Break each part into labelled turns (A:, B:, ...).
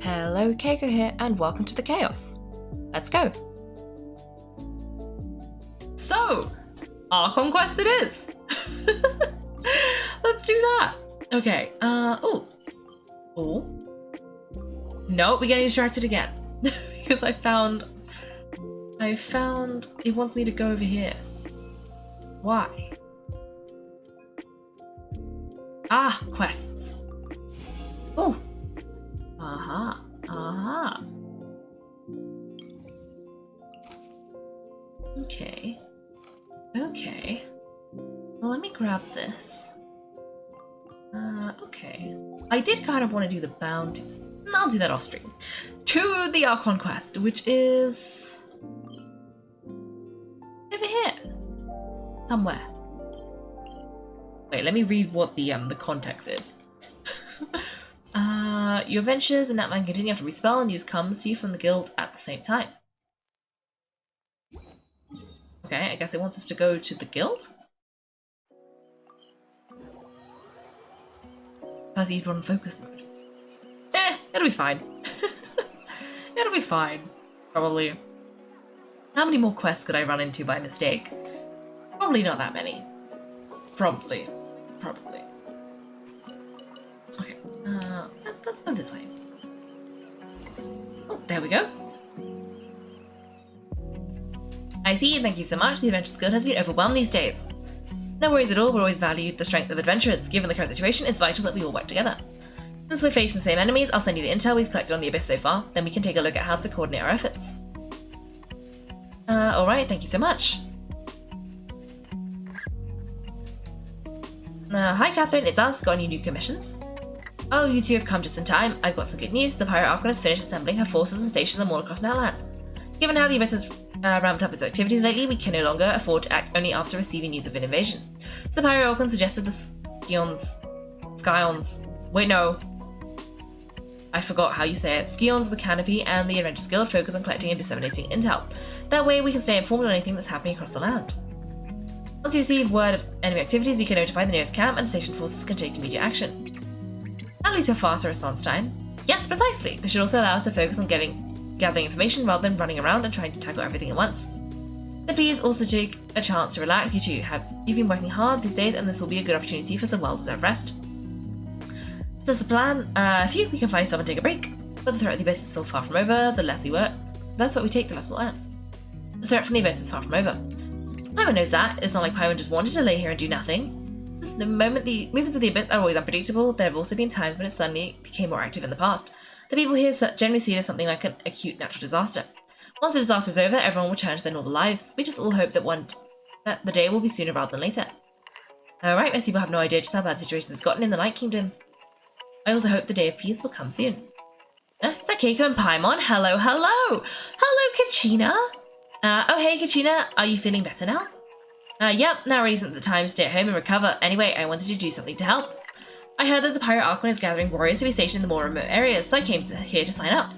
A: Hello, Kaiko here, and welcome to the chaos. Let's go. So, our conquest it is. Let's do that. Okay. Oh. No, we're getting distracted again because I found it wants me to go over here. Why? Ah, quests. Oh. Aha. Aha. Okay. Okay. Well, let me grab this. Okay. I did kind of want to do the bounties. I'll do that off stream. To the Archon quest, which is over here. Somewhere. Wait, let me read what the context is. Your adventures in that land continue after respell and news comes to you from the guild at the same time. Okay, I guess it wants us to go to the guild? Percy, you'd run focus mode. It'll be fine. It'll be fine. Probably. How many more quests could I run into by mistake? Probably not that many. Probably. Okay, let's go this way. Oh, there we go. I see, thank you so much. The Adventurers Guild has been overwhelmed these days. No worries at all, we've always valued the strength of adventurers. Given the current situation, it's vital that we all work together. Since we're facing the same enemies, I'll send you the intel we've collected on the Abyss so far, then we can take a look at how to coordinate our efforts. Alright, thank you so much. Hi Catherine, it's us. Got any new commissions? Oh, you two have come just in time. I've got some good news. The Pirate Archon has finished assembling her forces and stationed them all across Nowland. Given how the Abyss has ramped up its activities lately, we can no longer afford to act only after receiving news of an invasion. So the Pirate Archon suggested the Scions. Wait, no. I forgot how you say it. Scions, the Canopy, and the Adventurers Guild focus on collecting and disseminating intel. That way we can stay informed on anything that's happening across the land. Once you receive word of enemy activities, we can notify the nearest camp and station forces can take immediate action. That'll lead to a faster response time. Yes, precisely. This should also allow us to focus on gathering information rather than running around and trying to tackle everything at once. So please also take a chance to relax. You two you've been working hard these days, and this will be a good opportunity for some well-deserved rest. So that's the plan. Phew, we can finally stop and take a break. But the threat of the Abyss is still far from over. The less we work, the less what we take, the less we'll earn. The threat from the Abyss is far from over. Paimon knows that. It's not like Paimon just wanted to lay here and do nothing. The movements of the Abyss are always unpredictable. There have also been times when it suddenly became more active in the past. The people here generally see it as something like an acute natural disaster. Once the disaster is over, everyone will return to their normal lives. We just all hope that the day will be sooner rather than later. Alright, most people have no idea just how bad the situation has gotten in the Night Kingdom. I also hope the day of peace will come soon. Is that Kaiko and Paimon? Hello, hello! Hello, Kachina! Oh hey, Kachina, are you feeling better now? Yep, now isn't the time to stay at home and recover. Anyway, I wanted to do something to help. I heard that the Pirate Archon is gathering warriors to be stationed in the more remote areas, so I came here to sign up.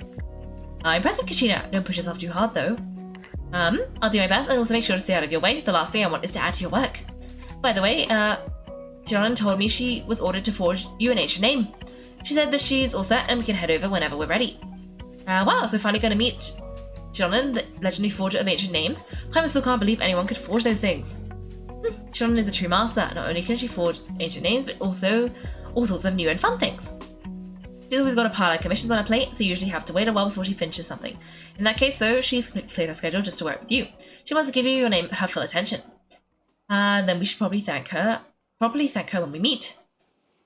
A: Impressive, Kachina. Don't push yourself too hard, though. I'll do my best and also make sure to stay out of your way. The last thing I want is to add to your work. By the way, Xilonen told me she was ordered to forge you an ancient name. She said that she's all set and we can head over whenever we're ready. Wow, so we're finally going to meet Xilonen, the legendary forger of ancient names. I still can't believe anyone could forge those things. Xilonen is a true master. Not only can she forge ancient names, but also all sorts of new and fun things. She's always got a pile of commissions on her plate, so you usually have to wait a while before she finishes something. In that case, though, she's cleared her schedule just to work with you. She wants to give you your name her full attention. Then we should probably thank her when we meet.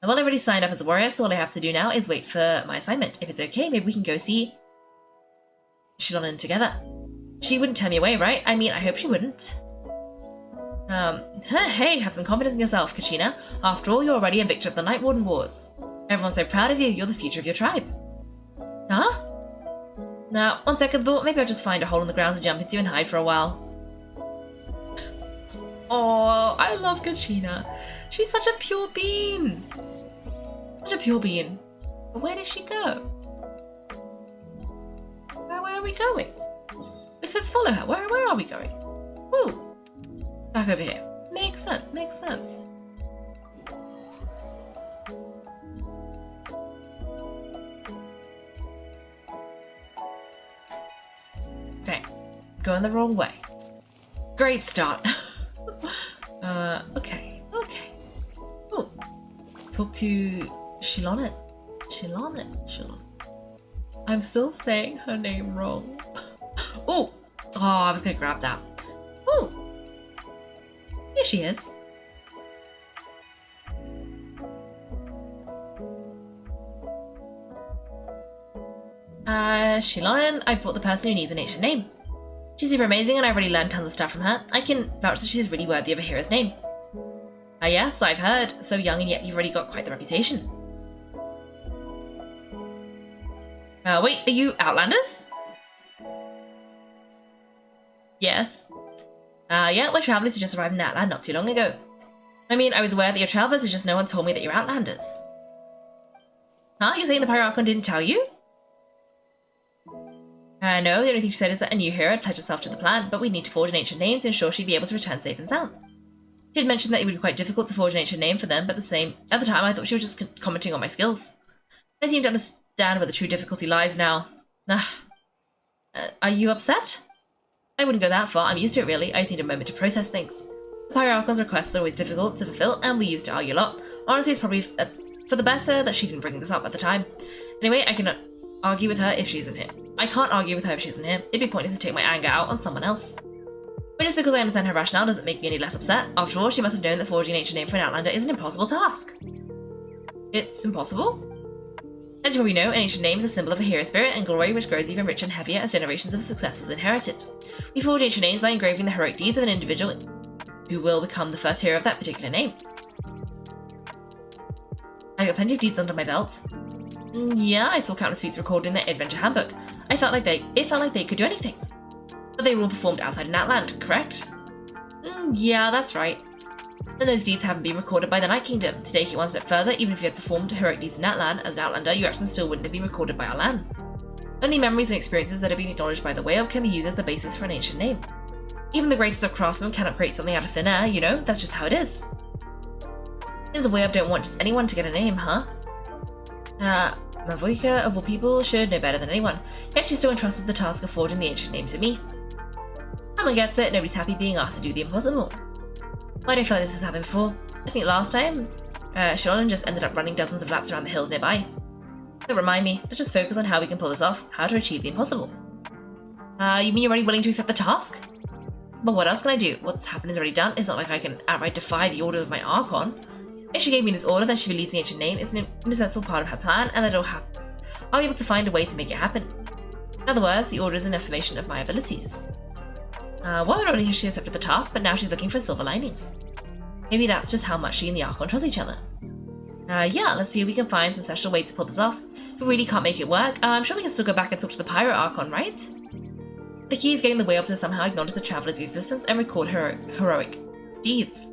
A: Well, I've already signed up as a warrior, so all I have to do now is wait for my assignment. If it's okay, maybe we can go see Xilonen together. She wouldn't turn me away, right? I mean, I hope she wouldn't. Hey, have some confidence in yourself, Kachina. After all, you're already a victor of the Night Warden Wars. Everyone's so proud of you. You're the future of your tribe. Huh? Now, on second thought, maybe I'll just find a hole in the ground to jump into and hide for a while. Oh, I love Kachina. She's such a pure bean. Such a pure bean. But where did she go? Where are we going? We're supposed to follow her. Where are we going? Ooh. Back over here. Makes sense, makes sense. going the wrong way. Great start. Okay. Oh, talk to Xilonen. Xilonen. I'm still saying her name wrong. Oh, I was gonna grab that. Oh, here she is. Xilonen, I brought the person who needs an ancient name. She's super amazing and I've already learned tons of stuff from her. I can vouch that she's really worthy of a hero's name. Yes, I've heard. So young and yet you've already got quite the reputation. Wait, are you Outlanders? Yes. Yeah, we're travelers who just arrived in Outland not too long ago. I mean, I was aware that you're travelers, it's just no one told me that you're Outlanders. Huh? You're saying the Pyroarchon didn't tell you? No, the only thing she said is that a new hero had pledged herself to the plan, but we'd need to forge an ancient name to ensure she'd be able to return safe and sound. She had mentioned that it would be quite difficult to forge an ancient name for them, but at the time I thought she was just commenting on my skills. I seem to understand where the true difficulty lies now. Are you upset? I wouldn't go that far, I'm used to it really, I just need a moment to process things. The Pyroarchon's requests are always difficult to fulfill, and we used to argue a lot. Honestly, it's probably for the better that she didn't bring this up at the time. Anyway, I cannot argue with her if she isn't here. I can't argue with her if she isn't here. It'd be pointless to take my anger out on someone else. But just because I understand her rationale doesn't make me any less upset. After all, she must have known that forging an ancient name for an Outlander is an impossible task. It's impossible? As you probably know, an ancient name is a symbol of a hero spirit and glory which grows even richer and heavier as generations of successors inherit it. We forge ancient names by engraving the heroic deeds of an individual who will become the first hero of that particular name. I got plenty of deeds under my belt. Yeah, I saw countless feats recorded in their adventure handbook. It felt like they could do anything. But they were all performed outside an Outland, correct? Yeah, that's right. And those deeds haven't been recorded by the Night Kingdom. To take it one step further, even if you had performed heroic deeds in Outland as an Outlander, your actions still wouldn't have been recorded by our lands. Only memories and experiences that have been acknowledged by the Whale can be used as the basis for an ancient name. Even the greatest of craftsmen cannot create something out of thin air, you know, that's just how it is. Because the Whale don't want just anyone to get a name, huh? Mavoika, of all people, should know better than anyone, yet she still entrusted the task of forging the ancient name to me. Someone gets it, nobody's happy being asked to do the impossible. Why do I feel like this has happened before? I think last time, Xilonen just ended up running dozens of laps around the hills nearby. Don't remind me, let's just focus on how we can pull this off, how to achieve the impossible. You mean you're already willing to accept the task? But what else can I do? What's happened is already done, it's not like I can outright defy the order of my Archon. If she gave me this order, then she believes the ancient name is an indispensable part of her plan, and that I'll be able to find a way to make it happen. In other words, the order is an affirmation of my abilities. Well, not only has she accepted the task, but now she's looking for silver linings. Maybe that's just how much she and the Archon trust each other. Yeah, let's see if we can find some special way to pull this off. If we really can't make it work, I'm sure we can still go back and talk to the Pyro Archon, right? The key is getting the Whale to somehow acknowledge the Traveler's existence and record her heroic deeds.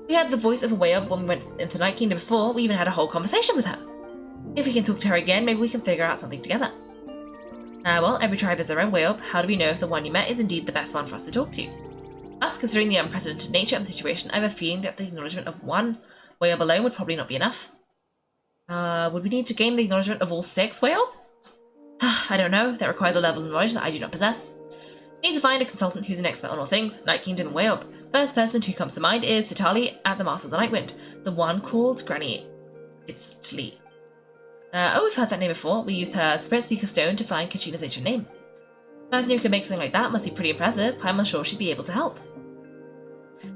A: We had the voice of a Whale when we went into the Night Kingdom before, we even had a whole conversation with her. If we can talk to her again, maybe we can figure out something together. Well, every tribe has their own Whale. How do we know if the one you met is indeed the best one for us to talk to? Thus, considering the unprecedented nature of the situation, I have a feeling that the acknowledgement of one Whale alone would probably not be enough. Would we need to gain the acknowledgement of all 6 Whale? I don't know, that requires a level of knowledge that I do not possess. We need to find a consultant who's an expert on all things, Night Kingdom and Whale. First person who comes to mind is Citlali at the Master of the Nightwind, the one called Granny. It's Tli. Oh, we've heard that name before. We used her Spirit Speaker Stone to find Kachina's ancient name. A person who can make something like that must be pretty impressive. I'm unsure she'd be able to help.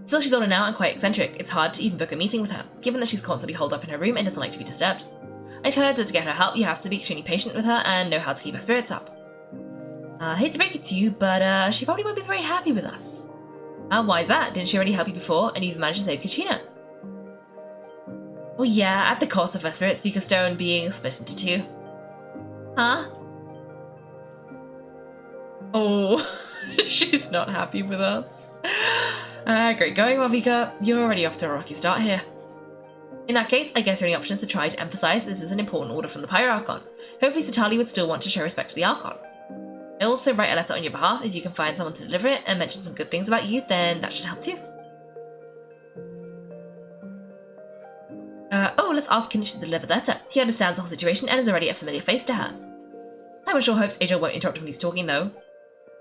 A: Still, she's older now and quite eccentric. It's hard to even book a meeting with her, given that she's constantly holed up in her room and doesn't like to be disturbed. I've heard that to get her help, you have to be extremely patient with her and know how to keep her spirits up. I hate to break it to you, but she probably won't be very happy with us. Why is that? Didn't she already help you before and you've managed to save Kachina? Well, yeah, at the cost of her Spirit Speaker Stone being split into 2. Huh? Oh, she's not happy with us. Great going, Mavika. You're already off to a rocky start here. In that case, I guess your only option is to try to emphasize this is an important order from the Pyro Archon. Hopefully Citlali would still want to show respect to the Archon. I'll also write a letter on your behalf. If you can find someone to deliver it and mention some good things about you, then that should help too. Let's ask Kinish to deliver the letter. He understands the whole situation and is already a familiar face to her. I wish or hopes Adriel won't interrupt when he's talking though.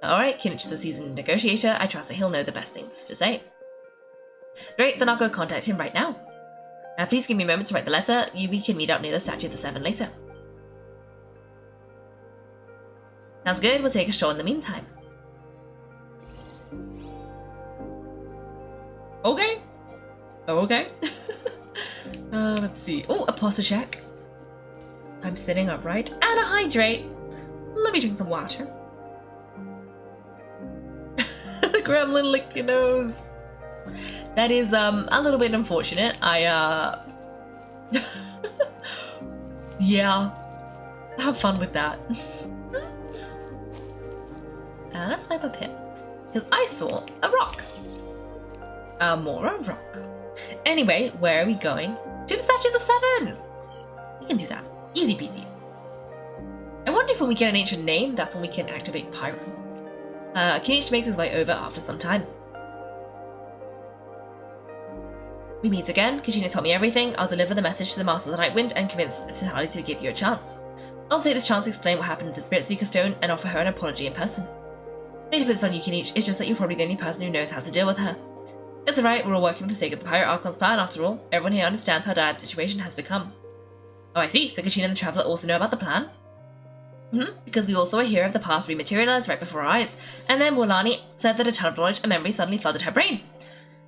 A: Alright, Kinich is a seasoned negotiator. I trust that he'll know the best things to say. Great, then I'll go contact him right now. Please give me a moment to write the letter. We can meet up near the Statue of the Seven later. Sounds good, we'll take a stroll in the meantime. Okay. Okay. Let's see. Oh, a posture check. I'm sitting upright and a hydrate. Let me drink some water. The gremlin licked your nose. That is a little bit unfortunate. Yeah. Have fun with that. Let's climb up here. Because I saw a rock. More a rock. Anyway, where are we going? To the Statue of the Seven! We can do that. Easy peasy. I wonder if when we get an ancient name, that's when we can activate Pyro. Kinich makes his way over after some time. We meet again. Katrina told me everything. I'll deliver the message to the Master of the Nightwind and convince Citlali to give you a chance. I'll take this chance to explain what happened at the Spirit Speaker Stone and offer her an apology in person. I need to put this on you, Kinich. It's just that you're probably the only person who knows how to deal with her. It's alright, we're all working for the sake of the Pirate Archon's plan after all. Everyone here understands how dire the situation has become. Oh, I see. So Katrina and the Traveller also know about the plan? Because we also hear of the past rematerialized right before our eyes, and then Wolani said that a ton of knowledge and memory suddenly flooded her brain.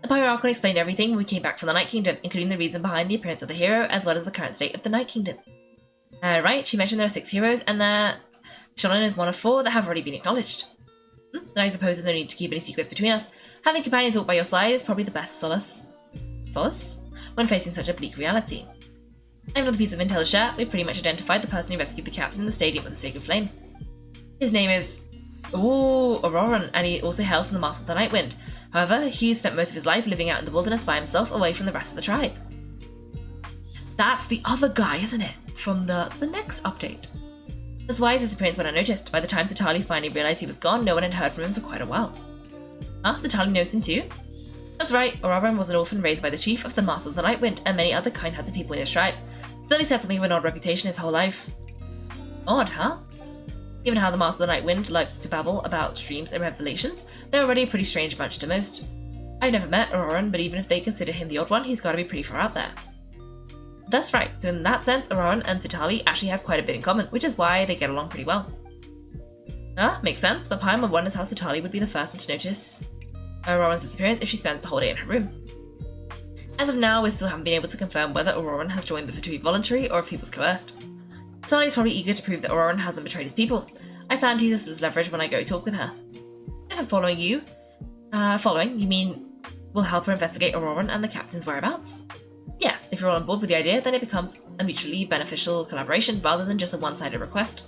A: The Pirate Archon explained everything when we came back from the Night Kingdom, including the reason behind the appearance of the hero, as well as the current state of the Night Kingdom. Right, she mentioned there are 6 heroes, and that Xilonen is one of 4 that have already been acknowledged. Then I suppose there's no need to keep any secrets between us. Having companions walk by your side is probably the best solace. Solace? When facing such a bleak reality. I have another piece of intel to share. We've pretty much identified the person who rescued the captain in the stadium with the Sacred Flame. His name is... Ororon, and he also hails from the Master of the Nightwind. However, he spent most of his life living out in the wilderness by himself, away from the rest of the tribe. That's the other guy, isn't it? From the next update. That's why his disappearance went unnoticed. By the time Citlali finally realized he was gone, no one had heard from him for quite a while. Citlali knows him too? That's right, Ororon was an orphan raised by the chief of the Master of the Nightwind and many other kind-hearted people in his tribe. Still, he had something of an odd reputation his whole life. Odd, huh? Given how the Master of the Nightwind liked to babble about dreams and revelations, they're already a pretty strange bunch to most. I've never met Ororon, but even if they consider him the odd one, he's gotta be pretty far out there. That's right, so in that sense, Ororon and Citlali actually have quite a bit in common, which is why they get along pretty well. Makes sense, but Paimon wonders how Citlali would be the first one to notice Ororon's disappearance if she spends the whole day in her room. As of now, we still haven't been able to confirm whether Ororon has joined the Fatui voluntarily or if he was coerced. Citlali is probably eager to prove that Ororon hasn't betrayed his people. I plan to use this as leverage when I go talk with her. If I'm following you, you mean we'll help her investigate Ororon and the captain's whereabouts? Yes, if you're all on board with the idea, then it becomes a mutually beneficial collaboration rather than just a one-sided request.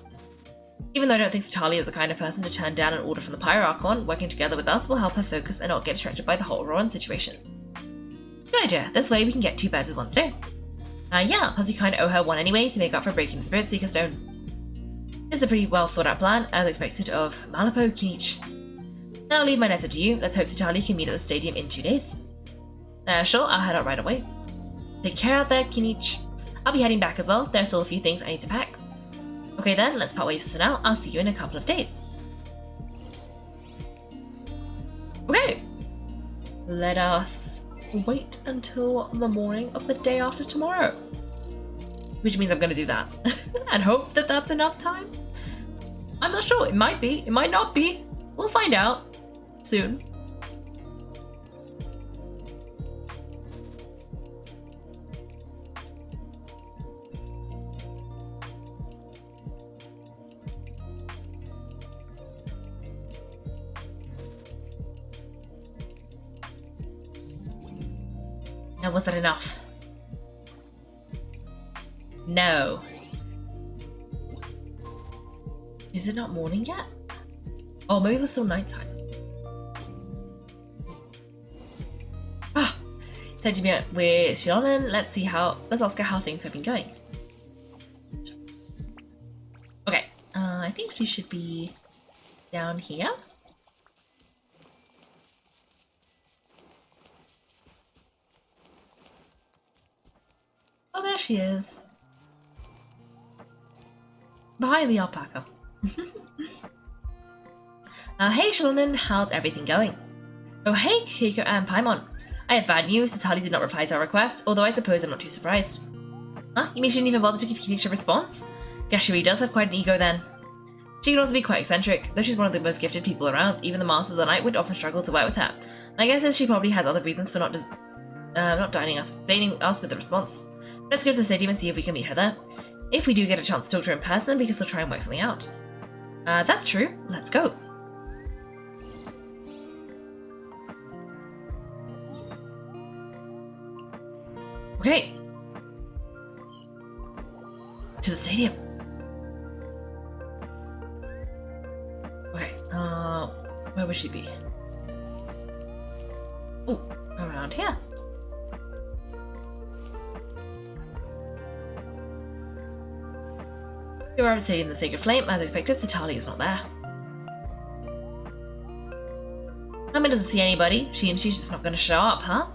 A: Even though I don't think Citlali is the kind of person to turn down an order from the Pirate Archon, working together with us will help her focus and not get distracted by the whole Ororon situation. Good idea. This way we can get 2 birds with one stone. Plus we kinda owe her one anyway to make up for breaking the Spirit Speaker Stone. This is a pretty well thought out plan, as expected of Malapo Kinich. Now I'll leave my letter to you. Let's hope Citlali can meet at the stadium in 2 days. Sure, I'll head out right away. Take care out there, Kinich. I'll be heading back as well. There are still a few things I need to pack. Okay then, let's part ways for now. I'll see you in a couple of days. Okay. Let us wait until the morning of the day after tomorrow. Which means I'm going to do that. And hope that that's enough time. I'm not sure. It might be. It might not be. We'll find out soon. Now, was that enough? No. Is it not morning yet? Oh, maybe it was still nighttime. Time to be with Xilonen. Let's ask her how things have been going. Okay, I think she should be down here. Oh, there she is. Behind the alpaca. Hey Xilonen, how's everything going? Oh hey, Kaiko and Paimon. I have bad news, Citlali did not reply to our request, although I suppose I'm not too surprised. Huh? You mean she didn't even bother to communicate a response? Guess she really does have quite an ego then. She can also be quite eccentric, though she's one of the most gifted people around. Even the Masters of the Night would often struggle to work with her. My guess is she probably has other reasons for not dating us with the response. Let's go to the stadium and see if we can meet her there. If we do get a chance to talk to her in person, we can still try and work something out. That's true. Let's go. Okay. To the stadium. Okay, where would she be? Oh, around here. You arrived at the stadium, the Sacred Flame. As expected, Citlali is not there. Paimon doesn't see anybody. She's just not going to show up, huh?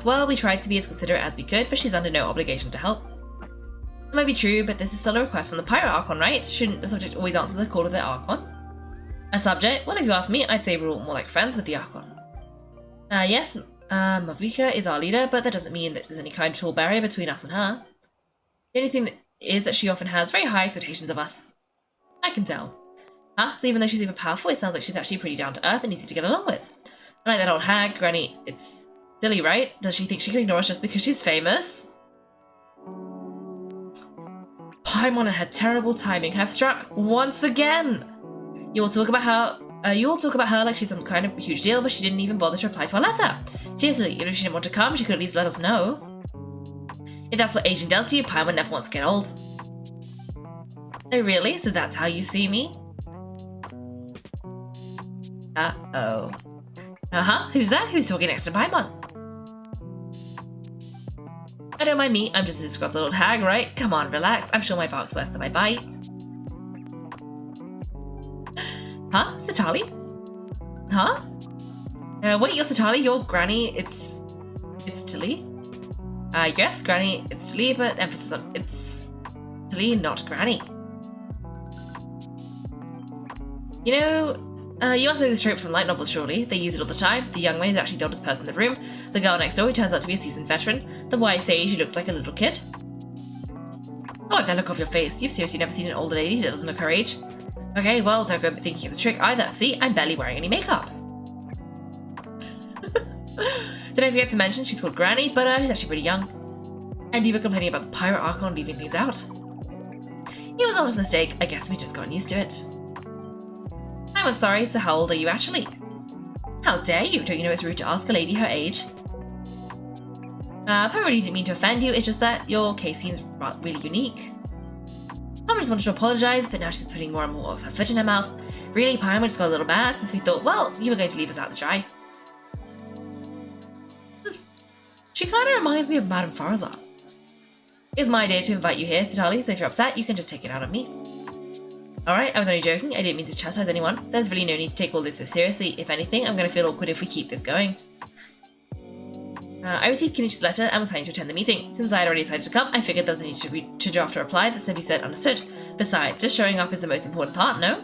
A: Well, we tried to be as considerate as we could, but she's under no obligation to help. It might be true, but this is still a request from the Pirate Archon, right? Shouldn't the subject always answer the call of the Archon? A subject? Well, if you ask me, I'd say we're all more like friends with the Archon. Yes, Mavrika is our leader, but that doesn't mean that there's any kind of tall barrier between us and her. The only thing is that she often has very high expectations of us. I can tell. Huh? So even though she's super powerful, it sounds like she's actually pretty down to earth and easy to get along with. And like that old hag, Granny, it's silly, right? Does she think she can ignore us just because she's famous? Paimon and her terrible timing have struck once again! You all talk about her like she's some kind of huge deal, but she didn't even bother to reply to our letter. Seriously, even if she didn't want to come, she could at least let us know. If that's what aging does to you, Paimon never wants to get old. Oh really? So that's how you see me? Uh-oh. Uh-huh, who's that? Who's talking next to Paimon? I don't mind me, I'm just a disgruntled old hag, right? Come on, relax, I'm sure my bark's worse than my bite. Huh? Citlali? Huh? Wait, you're Citlali, you're Granny, it's Tilly? Yes, Granny, it's Tilly, but emphasis on it's Tilly, not Granny. You know, you must know this trope from light novels, surely. They use it all the time. The young man is actually the oldest person in the room. The girl next door who turns out to be a seasoned veteran. The wise sage who looks like a little kid. Oh, wipe that look off your face. You've seriously never seen an older lady that doesn't look her age. Okay, well, don't go thinking of the trick either. See, I'm barely wearing any makeup. Don't forget to mention she's called Granny, but she's actually pretty young. And you were complaining about the Pirate Archon leaving things out. It was honest mistake. I guess we just gotten used to it. I'm sorry, so how old are you actually? How dare you? Don't you know it's rude to ask a lady her age? I really didn't mean to offend you, it's just that your case seems really unique. Paimon just wanted to apologise, but now she's putting more and more of her foot in her mouth. Really, Paimon just got a little mad since we thought, well, you were going to leave us out to dry. She kind of reminds me of Madame Farazar. It's my idea to invite you here, Citlali, so if you're upset, you can just take it out on me. Alright, I was only joking, I didn't mean to chastise anyone. There's really no need to take all this so seriously. If anything, I'm going to feel awkward if we keep this going. I received Kinish's letter and was planning to attend the meeting. Since I had already decided to come, I figured there was a need to draft a reply that simply said understood. Besides, just showing up is the most important part, no?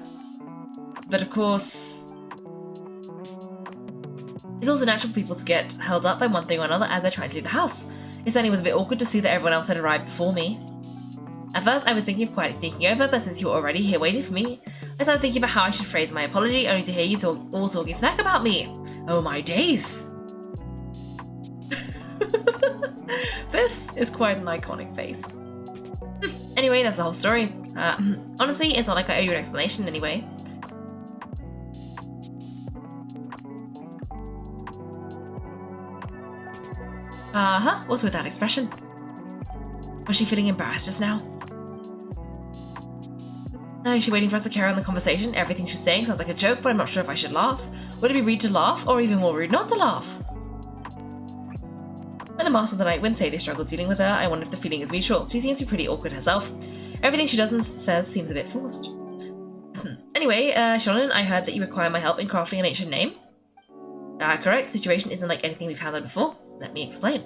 A: But of course... It's also natural for people to get held up by one thing or another as they're trying to leave the house. It certainly was a bit awkward to see that everyone else had arrived before me. At first, I was thinking of quietly sneaking over, but since you were already here waiting for me, I started thinking about how I should phrase my apology, only to hear you all talking smack about me. Oh my days! This is quite an iconic face. Anyway, that's the whole story. Honestly, it's not like I owe you an explanation anyway. What's with that expression? Was she feeling embarrassed just now? Is she waiting for us to carry on the conversation? Everything she's saying sounds like a joke, but I'm not sure if I should laugh. Would it be rude to laugh, or even more rude not to laugh? When the Master of the Night wouldn't say they struggle dealing with her, I wonder if the feeling is mutual. She seems to be pretty awkward herself. Everything she does and says seems a bit forced. Anyway, Xilonen, I heard that you require my help in crafting an ancient name. Correct. The situation isn't like anything we've handled before. Let me explain.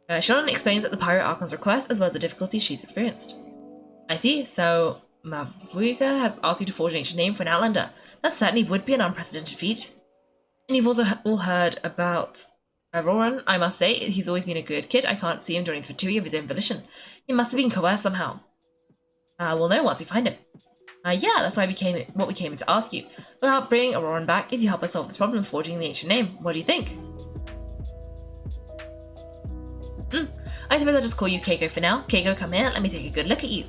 A: Xilonen explains that the Pirate Archon's request as well as the difficulties she's experienced. I see, so Mavuika has asked you to forge an ancient name for an Outlander. That certainly would be an unprecedented feat. And you've also all heard about Ororon. I must say, he's always been a good kid. I can't see him joining the Fatui of his own volition. He must have been coerced somehow. We'll know once we find him. Yeah, that's why we came in to ask you. We'll help bring Ororon back if you help us solve this problem of forging the ancient name. What do you think? I suppose I'll just call you Kaiko for now. Kaiko, come here. Let me take a good look at you.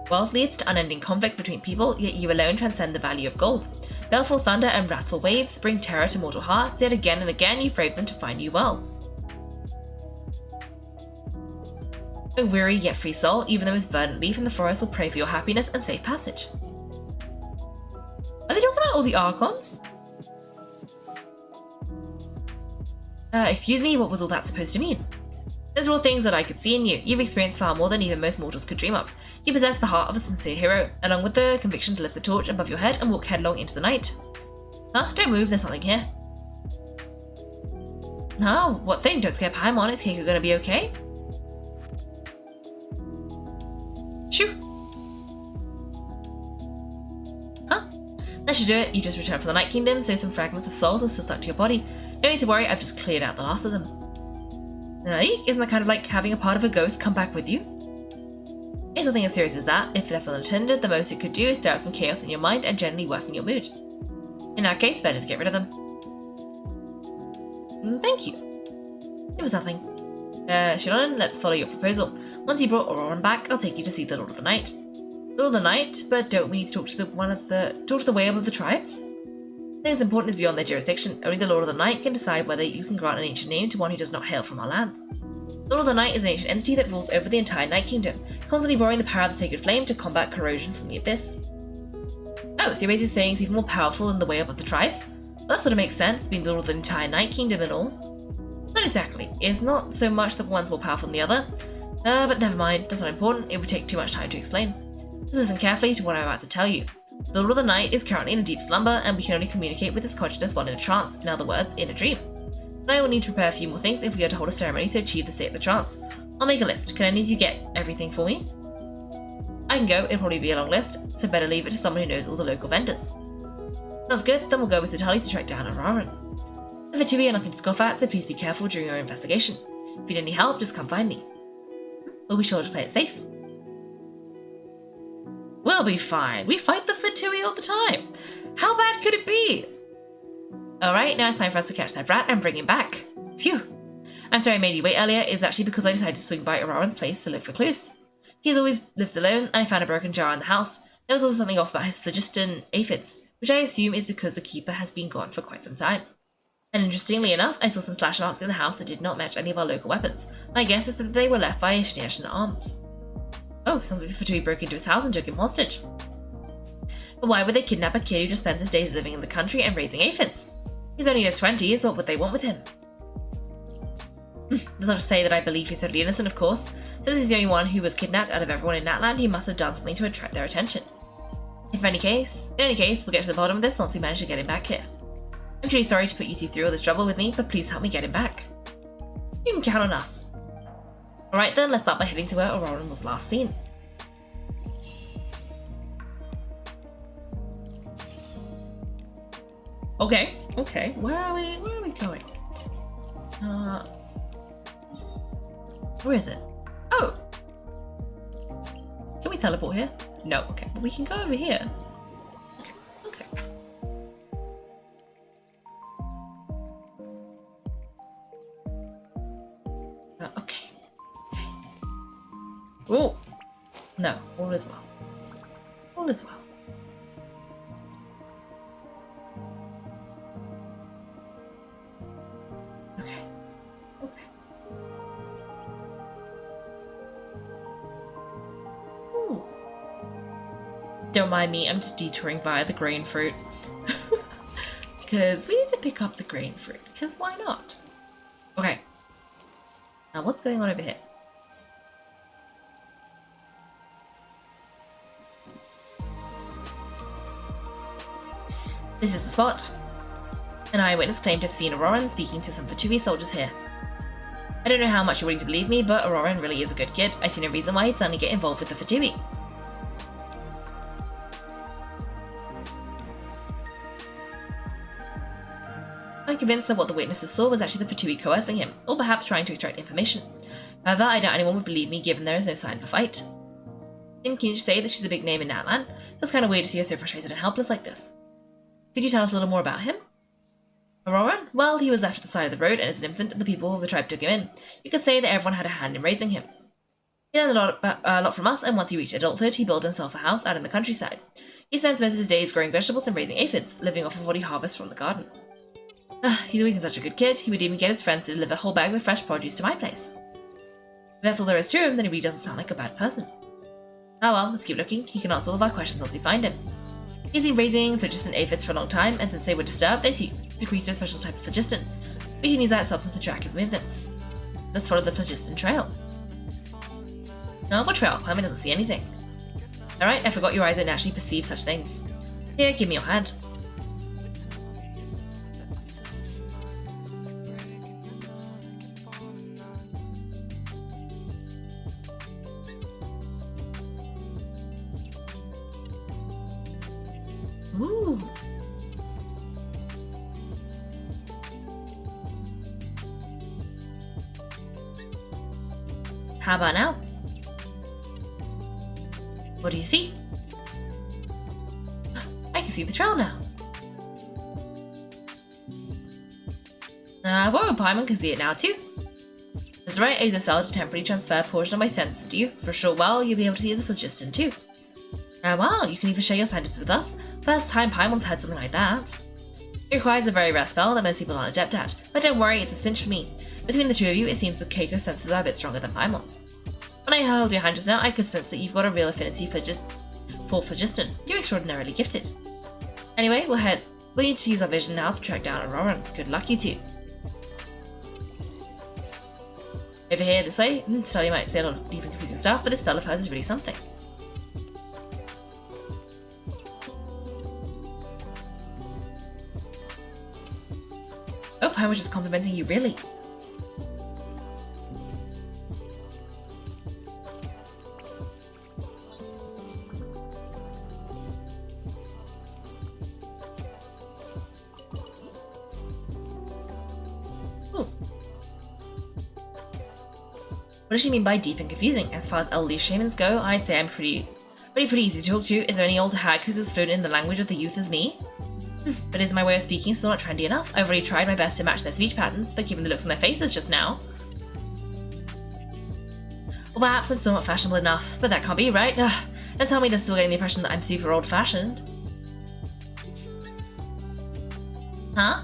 A: Wealth leads to unending conflicts between people, yet you alone transcend the value of gold. Baleful thunder and wrathful waves bring terror to mortal hearts, yet again and again you brave them to find new worlds. A weary yet free soul, even the most verdant leaf in the forest will pray for your happiness and safe passage. Are they talking about all the Archons? Excuse me, what was all that supposed to mean? Those are all things that I could see in you. You've experienced far more than even most mortals could dream of. You possess the heart of a sincere hero, along with the conviction to lift the torch above your head and walk headlong into the night. Huh? Don't move, there's something here. No, what thing? Don't scare Paimon, is Keiko gonna be okay? Shoo! Huh? That should do it. You just returned from the Night Kingdom, so some fragments of souls are still stuck to your body. No need to worry, I've just cleared out the last of them. Isn't that kind of like having a part of a ghost come back with you? It's nothing as serious as that. If left unattended, the most it could do is stir up some chaos in your mind and generally worsen your mood. In that case, better to get rid of them. Thank you. It was nothing. Xilonen, let's follow your proposal. Once you brought Ororon back, I'll take you to see the Lord of the Night. Lord of the Night? But don't we need to talk to the way of the tribes? Things important is beyond their jurisdiction. Only the Lord of the Night can decide whether you can grant an ancient name to one who does not hail from our lands. Lord of the Night is an ancient entity that rules over the entire Night Kingdom, constantly borrowing the power of the Sacred Flame to combat corrosion from the Abyss. Oh, so you're basically saying he's even more powerful than the way of the tribes? Well, that sort of makes sense, being the Lord of the entire Night Kingdom and all. Not exactly. It's not so much that one's more powerful than the other. But never mind, that's not important. It would take too much time to explain. Just listen carefully to what I'm about to tell you. The Lord of the Night is currently in a deep slumber, and we can only communicate with his consciousness while in a trance, in other words, in a dream. And I will need to prepare a few more things if we are to hold a ceremony to achieve the state of the trance. I'll make a list. Can any of you get everything for me? I can go, it'll probably be a long list, so better leave it to someone who knows all the local vendors. Sounds good, then we'll go with Citlali to track down Ororon. The Fatui are nothing to scoff at, so please be careful during your investigation. If you need any help, just come find me. We'll be sure to play it safe. We'll be fine. We fight the Fatui all the time. How bad could it be? Alright, now it's time for us to catch that rat and bring him back. Phew. I'm sorry I made you wait earlier. It was actually because I decided to swing by Ororon's place to look for clues. He's always lived alone, and I found a broken jar in the house. There was also something off about his phlogiston aphids, which I assume is because the keeper has been gone for quite some time. And interestingly enough, I saw some slash marks in the house that did not match any of our local weapons. My guess is that they were left by a Xilonen at arms. Oh, sounds like the Fatui broke into his house and took him hostage. But why would they kidnap a kid who just spends his days living in the country and raising aphids? He's only in his 20s, what would they want with him? Not to say that I believe he's totally innocent, of course. Since he's the only one who was kidnapped out of everyone in Natland, he must have done something to attract their attention. In any case, we'll get to the bottom of this once we manage to get him back here. I'm truly sorry to put you two through all this trouble with me, but please help me get him back. You can count on us. Alright then, let's start by heading to where Ororon was last seen. Okay, where are we going? Where is it? Oh! Can we teleport here? No, okay, but we can go over here. Okay. Okay. Oh! No, all is well. All is well. Don't mind me, I'm just detouring via the grain fruit. Because we need to pick up the grain fruit, because why not? Okay. Now what's going on over here? This is the spot. An eyewitness claimed to have seen Ororon speaking to some Fatui soldiers here. I don't know how much you're willing to believe me, but Ororon really is a good kid. I see no reason why he'd suddenly get involved with the Fatui. I'm convinced that what the witnesses saw was actually the Fatui coercing him, or perhaps trying to extract information. However, I doubt anyone would believe me given there is no sign of a fight. Can you say that she's a big name in Natlan? That's kind of weird to see her so frustrated and helpless like this. Could you tell us a little more about him? Ororon? Well, he was left at the side of the road, and as an infant, the people of the tribe took him in. You could say that everyone had a hand in raising him. He learned a lot from us, and once he reached adulthood, he built himself a house out in the countryside. He spends most of his days growing vegetables and raising aphids, living off of what he harvests from the garden. He's always been such a good kid. He would even get his friends to deliver a whole bag of fresh produce to my place. If that's all there is to him, then he really doesn't sound like a bad person. Ah well, let's keep looking. He can answer all of our questions once we find him. He's been raising phlogiston aphids for a long time, and since they were disturbed, they secreted a special type of phlogiston. We can use that substance to track his movements. Let's follow the phlogiston trail. No, what trail? Climber doesn't see anything. Alright, I forgot your eyes don't actually perceive such things. Here, give me your hand. Ooh. How about now? What do you see? I can see the trail now. Whoa, Paimon can see it now too. That's right, I used a spell to temporarily transfer a portion of my senses to you. For a short while, you'll be able to see the phlogiston too. Wow, you can even share your senses with us. First time Paimon's had something like that. It requires a very rare spell that most people aren't adept at, but don't worry, it's a cinch for me. Between the two of you, it seems that Kaiko's senses are a bit stronger than Paimon's. When I held your hand just now, I could sense that you've got a real affinity for phlogiston. You're extraordinarily gifted. Anyway, we'll need to use our vision now to track down Ororon. Good luck, you two. Over here, this way. Citlali might say a lot of deep and confusing stuff, but this spell of hers is really something. Oh, I was just complimenting you, really. Ooh. What does she mean by deep and confusing? As far as elderly shamans go, I'd say I'm pretty easy to talk to. Is there any old hag who's as fluent in the language of the youth as me? But is my way of speaking still not trendy enough? I've already tried my best to match their speech patterns, but given the looks on their faces just now... Well, perhaps I'm still not fashionable enough, but that can't be, right? Don't tell me they're still getting the impression that I'm super old-fashioned. Huh?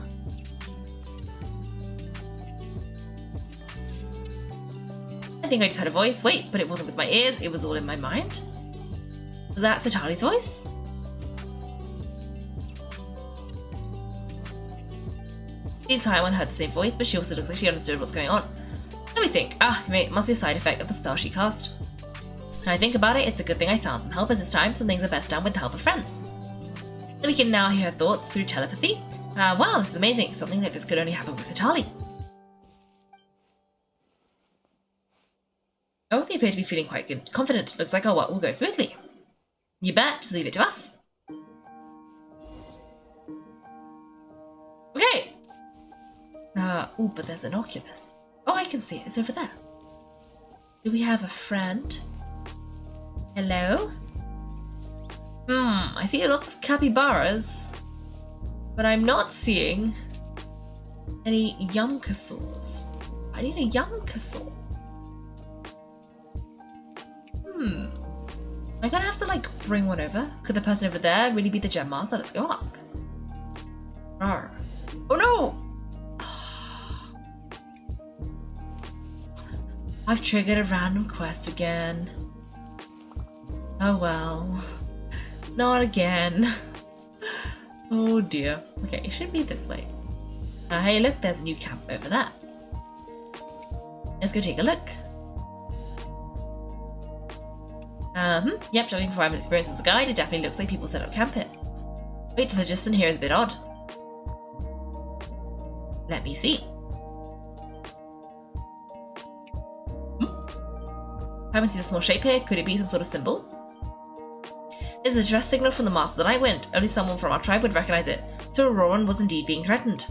A: I think I just heard a voice. Wait, but it wasn't with my ears, it was all in my mind? Was that Citlali's voice? This time one heard the same voice, but she also looks like she understood what's going on. Let me think. It must be a side effect of the spell she cast. When I think about it, it's a good thing I found some helpers this time. Some things are best done with the help of friends. Then we can now hear her thoughts through telepathy. Wow, this is amazing. Something like this could only happen with Citlali. Oh, they appear to be feeling quite confident. Looks like our work will go smoothly. You bet. Just leave it to us. Okay. Oh, but there's an oculus. Oh, I can see it. It's over there. Do we have a friend? Hello? I see lots of capybaras, but I'm not seeing any yumkasaurs. I need a yumkasaur. Am I gonna have to, like, bring one over? Could the person over there really be the gem master? Let's go ask. Rawr. Oh no! I've triggered a random quest again. Oh well. Not again. Oh dear. Okay, it should be this way. Hey look, there's a new camp over there. Let's go take a look. Yep, judging from my experience as a guide, it definitely looks like people set up camp here. Wait, the phlogiston here is a bit odd. Let me see. I haven't seen a small shape here. Could it be some sort of symbol? There's a distress signal from the Master of the Night Wind. Only someone from our tribe would recognize it. So Ororon was indeed being threatened.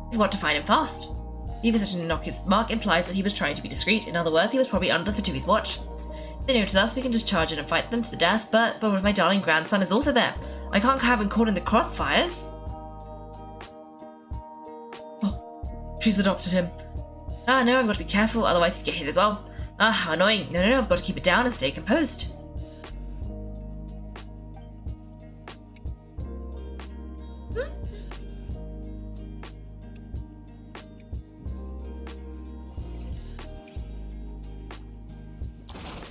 A: We've got to find him fast. Leaving such an innocuous mark implies that he was trying to be discreet. In other words, he was probably under the Fatui's watch. If they notice us, we can just charge in and fight them to the death, but what if my darling grandson is also there? I can't have him caught in the crossfires. Oh, she's adopted him. Ah, no, I've got to be careful, otherwise he'd get hit as well. Ah, how annoying. No, I've got to keep it down and stay composed.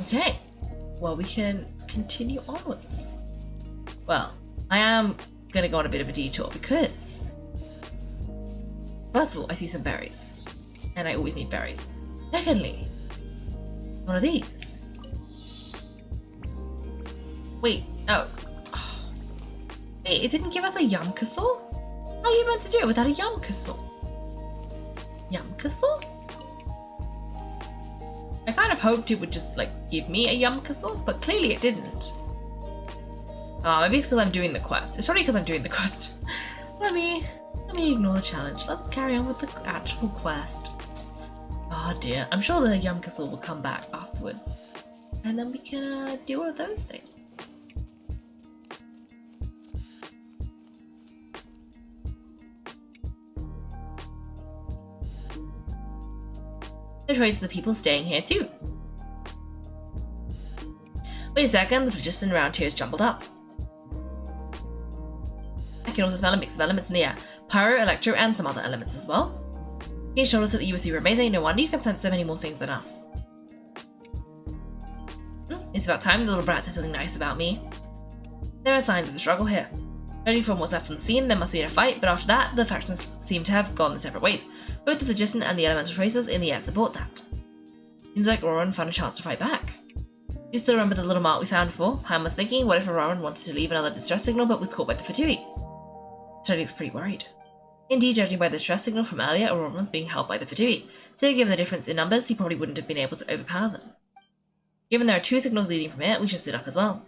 A: Okay, well, we can continue onwards. Well, I am going to go on a bit of a detour because, first of all, I see some berries, and I always need berries. Secondly, one of these. Wait, oh. Wait, it didn't give us a yum castle? How are you meant to do it without a yum castle? Yum castle? I kind of hoped it would just, like, give me a yum castle, but clearly it didn't. Maybe it's because I'm doing the quest. It's probably because I'm doing the quest. Let me ignore the challenge. Let's carry on with the actual quest. Oh dear, I'm sure the yum castle will come back afterwards. And then we can do all of those things. There are traces of people staying here too. Wait a second, the phlogiston around here is jumbled up. I can also smell a mix of elements in the air. Pyro, electro, and some other elements as well. You showed us that you were super amazing, no wonder you can sense so many more things than us. It's about time the little brat said something nice about me. There are signs of the struggle here. Judging from what's left on the scene, there must be a fight, but after that, the factions seem to have gone in separate ways. Both the phlogiston and the elemental traces in the air support that. Seems like Ororon found a chance to fight back. You still remember the little mark we found before? Ham was thinking, what if Ororon wanted to leave another distress signal but was caught by the Fatui? Citlali looks pretty worried. Indeed, judging by the distress signal from earlier, Ororon was being held by the Fatui, so given the difference in numbers, he probably wouldn't have been able to overpower them. Given there are two signals leading from here, we should split up as well.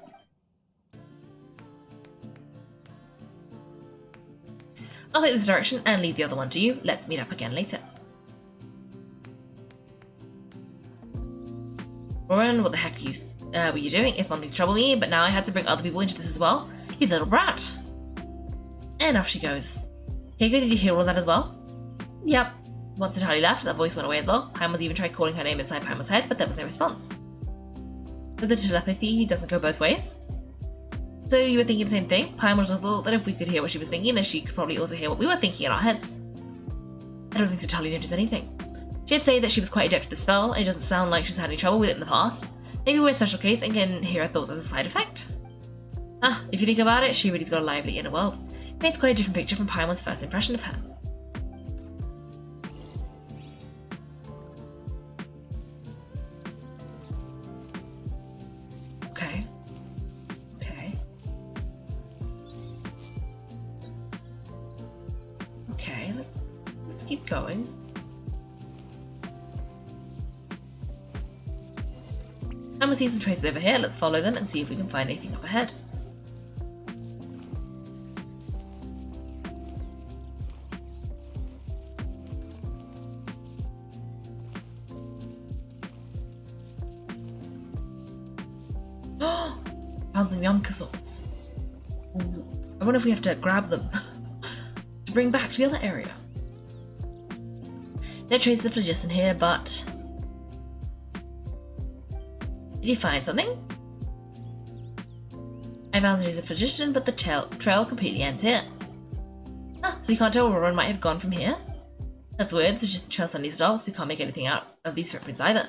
A: I'll take this direction and leave the other one to you. Let's meet up again later. Ororon, what the heck were you doing? It's one thing to trouble me, but now I had to bring other people into this as well. You little brat! And off she goes. Kaiko, did you hear all that as well? Yep. Once Citlali left, that voice went away as well. Paimon even tried calling her name inside Paimon's head, but there was no response. But the telepathy doesn't go both ways. So you were thinking the same thing? Paimon also thought that if we could hear what she was thinking, then she could probably also hear what we were thinking in our heads. I don't think Citlali noticed anything. She did say that she was quite adept at the spell, and it doesn't sound like she's had any trouble with it in the past. Maybe we're a special case and can hear her thoughts as a side effect. If you think about it, she really's got a lively inner world. It paints quite a different picture from Paimon's first impression of her. Okay, let's keep going. I'm gonna see some traces over here. Let's follow them and see if we can find anything up ahead. Found some yum castles. I wonder if we have to grab them to bring back to the other area. No traces of phlogiston here, but did you find something? I found the traces of phlogiston, but the trail completely ends here. So we can't tell where Ororon might have gone from here. That's weird. The phlogiston trail suddenly stops. We can't make anything out of these footprints either.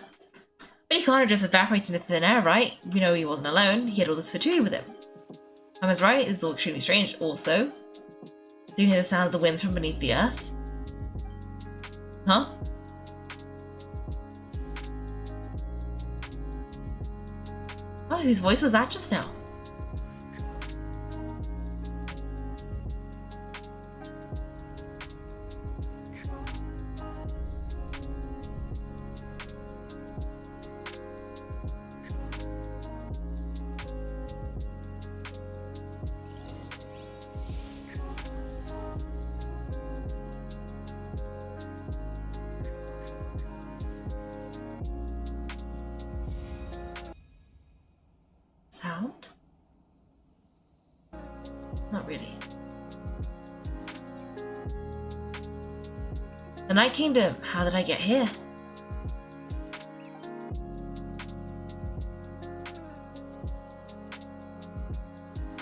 A: But he can't have just evaporated into thin air, right? We know he wasn't alone. He had all this Fatui with him. I was right. This is all extremely strange. Also, do you hear the sound of the winds from beneath the earth? Huh? Oh, whose voice was that just now? around? Not really. The Night Kingdom, how did I get here?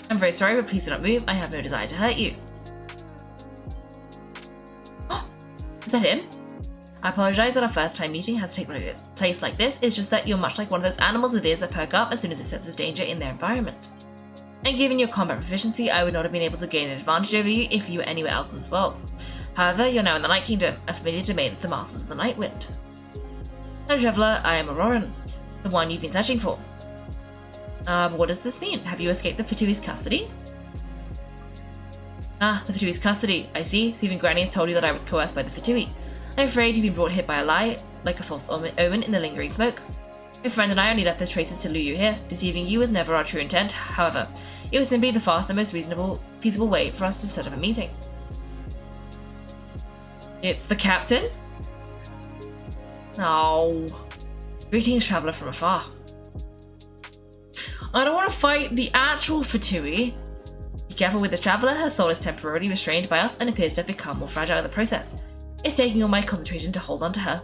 A: I'm very sorry, but please do not move. I have no desire to hurt you. Is that him? I apologize that our first time meeting has taken place like this. It's just that you're much like one of those animals with ears that perk up as soon as it senses danger in their environment. And given your combat proficiency, I would not have been able to gain an advantage over you if you were anywhere else in this world. However, you're now in the Night Kingdom, a familiar domain of the Masters of the Night Wind. Hello, Traveller, I am Ororon, the one you've been searching for. What does this mean? Have you escaped the Fatui's custody? Ah, the Fatui's custody, I see. So even Granny has told you that I was coerced by the Fatui. I'm afraid you've been brought here by a lie, like a false omen in the lingering smoke. My friend and I only left the traces to lure you here. Deceiving you was never our true intent. However, it was simply the fastest and most feasible way for us to set up a meeting. It's the captain? Oh. Greetings, traveller from afar. I don't want to fight the actual Fatui. Be careful with this traveller. Her soul is temporarily restrained by us and appears to have become more fragile in the process. It's taking all my concentration to hold on to her.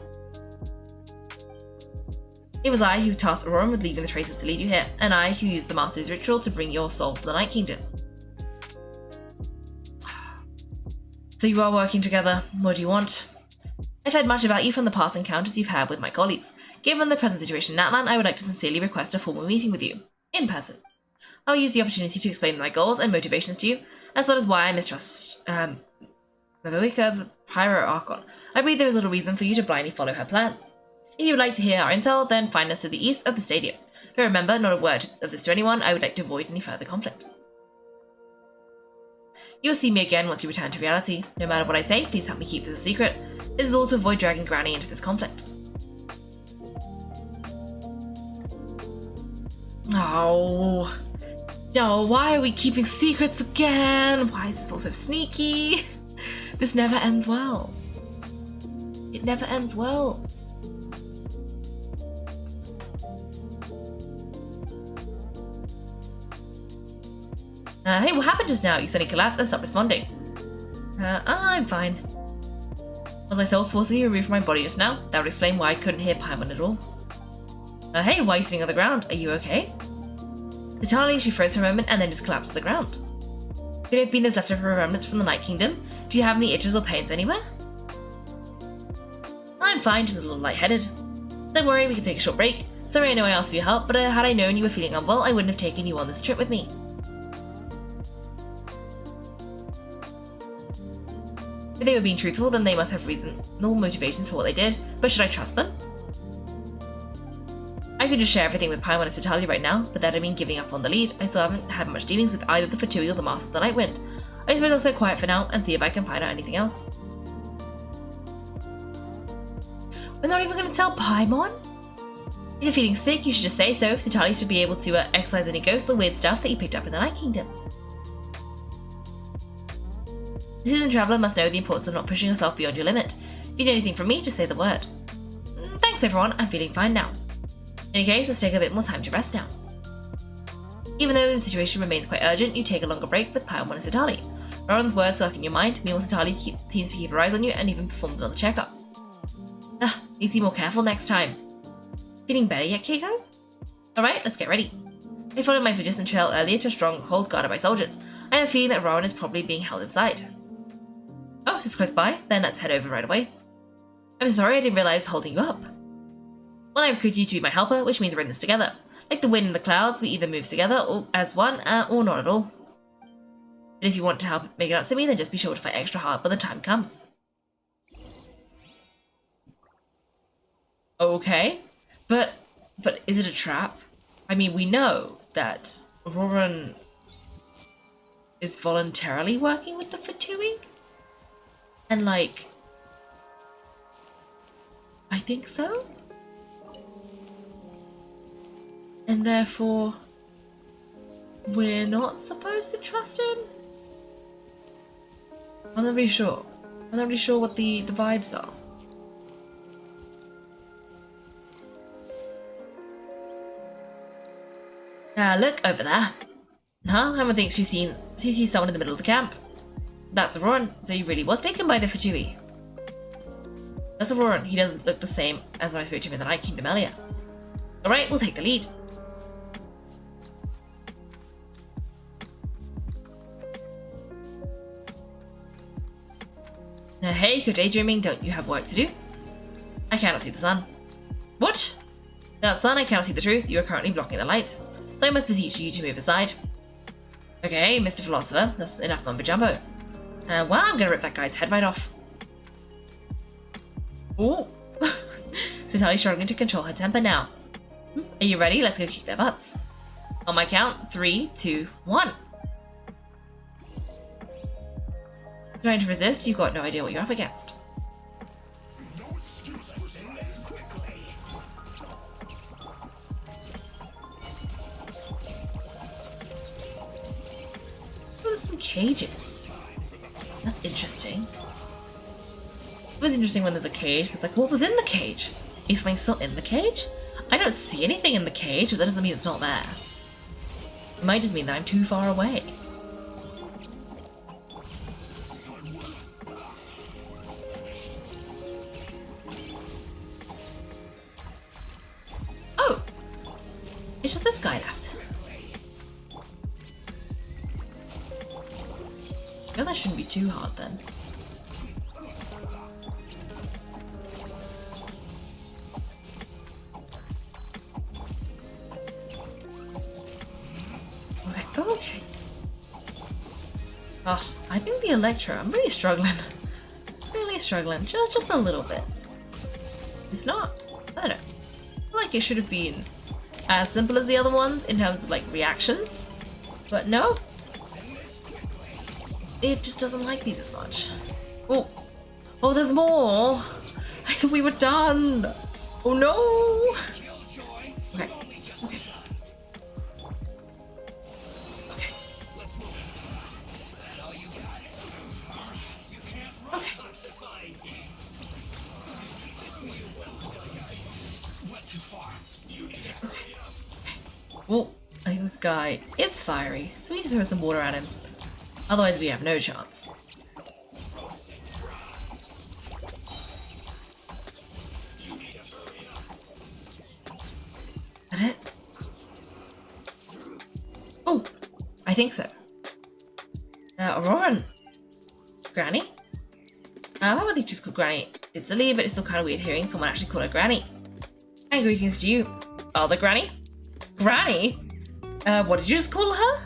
A: It was I who tasked Ororon with leaving the traces to lead you here, and I who used the Master's ritual to bring your soul to the Night Kingdom. So you are working together. What do you want? I've heard much about you from the past encounters you've had with my colleagues. Given the present situation in Natlan, I would like to sincerely request a formal meeting with you, in person. I'll use the opportunity to explain my goals and motivations to you, as well as why I mistrust Mavowika, the Pyro-Archon. I believe there is little reason for you to blindly follow her plan. If you would like to hear our intel, then find us to the east of the stadium. But remember, not a word of this to anyone. I would like to avoid any further conflict. You'll see me again once you return to reality. No matter what I say, please help me keep this a secret. This is all to avoid dragging Granny into this conflict. Oh, why are we keeping secrets again? Why is this all so sneaky? This never ends well. It never ends well. Hey, what happened just now? You suddenly collapsed and stopped responding. I'm fine. Was my soul forcibly removed from my body just now? That would explain why I couldn't hear Paimon at all. Hey, why are you sitting on the ground? Are you okay? Citlali, she froze for a moment and then just collapsed to the ground. Could it have been those leftover remnants from the Night Kingdom? Do you have any itches or pains anywhere? I'm fine, just a little lightheaded. Don't worry, we can take a short break. Sorry I know I asked for your help, but had I known you were feeling unwell, I wouldn't have taken you on this trip with me. If they were being truthful, then they must have reasonable motivations for what they did, but should I trust them? I could just share everything with Paimon and Citlali right now, but that'd mean giving up on the lead. I still haven't had much dealings with either the Fatui or the Master of the Night Wind. I suppose I'll stay quiet for now and see if I can find out anything else. We're not even going to tell Paimon? If you're feeling sick, you should just say so. Citlali should be able to excise any ghosts or weird stuff that you picked up in the Night Kingdom. The hidden traveller must know the importance of not pushing yourself beyond your limit. If you need anything from me, just say the word. Thanks everyone, I'm feeling fine now. In any case, let's take a bit more time to rest now. Even though the situation remains quite urgent, you take a longer break with Paimon and Citlali. Ororon's words lurk in your mind. Meanwhile, Citlali seems to keep her eyes on you and even performs another checkup. Need to be more careful next time. Feeling better yet, Kaiko? Alright, let's get ready. I followed my phlogiston trail earlier to a stronghold guarded by soldiers. I have a feeling that Ororon is probably being held inside. Oh, it's just close by? Then let's head over right away. I'm sorry I didn't realize holding you up. Well, I recruited you to be my helper, which means we're in this together. Like the wind and the clouds, we either move together or as one, or not at all. But if you want to help make it up to me, then just be sure to fight extra hard when the time comes. Okay, but is it a trap? I mean, we know that Ororon is voluntarily working with the Fatui, and like, I think so. And therefore, we're not supposed to trust him? I'm not really sure. I'm not really sure what the vibes are. Look over there. Huh? Everyone thinks she sees someone in the middle of the camp. That's Ororon, so he really was taken by the Fatui. That's Ororon. He doesn't look the same as when I spoke to him in the Night Kingdom earlier. Alright, we'll take the lead. Now, hey, you're daydreaming, don't you have work to do? I cannot see the sun. What? Without sun, I cannot see the truth. You are currently blocking the light, so I must beseech you to move aside. Okay, Mr. Philosopher, that's enough mumbo jumbo. Well, I'm gonna rip that guy's head right off. Ooh. Citlali's struggling to control her temper now. Are you ready? Let's go kick their butts. On my count, 3, 2, 1. Trying to resist? You've got no idea what you're up against. Oh, there's some cages. That's interesting. It was interesting when there's a cage. It's like, what was in the cage? Is something still in the cage? I don't see anything in the cage, but that doesn't mean it's not there. It might just mean that I'm too far away. Oh! It's just this guy left. Well, that shouldn't be too hard then. Okay. Oh, I think the Electro, I'm really struggling. Really struggling. Just a little bit. It's not. I don't know. I feel like it should have been as simple as the other ones in terms of like reactions. But no. It just doesn't like these as much. Oh. Oh, there's more. I thought we were done. Oh no. Okay. Okay. Well, I think this guy is fiery, so we need to throw some water at him. Otherwise we have no chance. Is that it? Oh, I think so. Ororon. Granny? I don't think she's called Granny. It's Citlali, but it's still kind of weird hearing someone actually call her Granny. And greetings to you, Father Granny. Granny? What did you just call her?